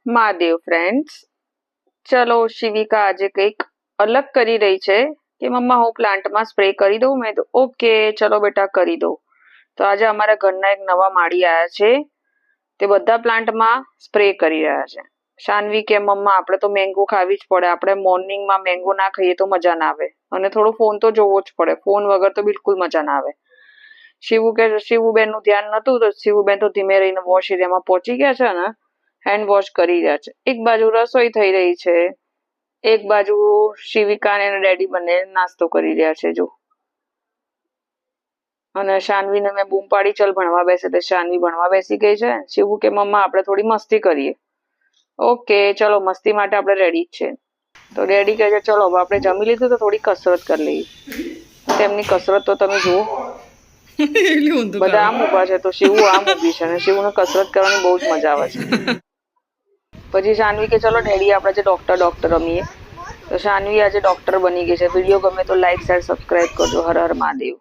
Mahadev friends, ચલો શિવિકા આજે કંઈક અલગ કરી રહી છે કે મમ્મા હું પ્લાન્ટમાં સ્પ્રે કરી દઉં. મેં તો ઓકે ચલો બેટા કરી દો. તો આજે અમારા ઘરના એક નવા માળી આવ્યા છે, તે બધા પ્લાન્ટમાં સ્પ્રે કરી રહ્યા છે. શાનવી કે મમ્મા આપણે તો મેંગો ખાવી જ પડે, આપણે મોર્નિંગમાં મેંગો ના ખાઈએ તો મજા ના આવે, અને થોડો ફોન તો જોવો જ પડે, ફોન વગર તો બિલકુલ મજા ના આવે. શિવું કે શિવુબેન નું ધ્યાન નતું, તો શિવુબેન તો ધીમે રહીને વોશ એરિયામાં પહોંચી ગયા છે ને હેન્ડ વોશ કરી રહ્યા છે. એક બાજુ રસોઈ થઈ રહી છે, એક બાજુ શિવિકા અને ડેડી બંને નાસ્તો કરી રહ્યા છે. જો અને શાનવીને મેં બૂમ પાડી ચલ ભણવા બેસે, તો શાનવી ભણવા બેસી ગઈ છે. શિવું કે મમ્મા આપણે થોડી મસ્તી કરીએ. ઓકે ચલો મસ્તી માટે આપણે રેડી જ છે. તો ડેડી કહે છે ચલો હવે આપણે જમી લીધું તો થોડી કસરત કરી લઈએ. તેમની કસરત તો તમે જુઓ, બધા આમ ઉભા છે તો શિવું આમ ઊભી છે, અને શિવુને કસરત કરવાની બહુ જ મજા આવે છે. પછી શાનવી કે ચલો ડેડી આપણે જે ડોક્ટર રમીએ. તો શાનવી આજે ડોક્ટર બની ગઈ છે. વિડીયો ગમે તો લાઈક શેર સબસ્ક્રાઇબ કરજો. હર હર મહાદેવ.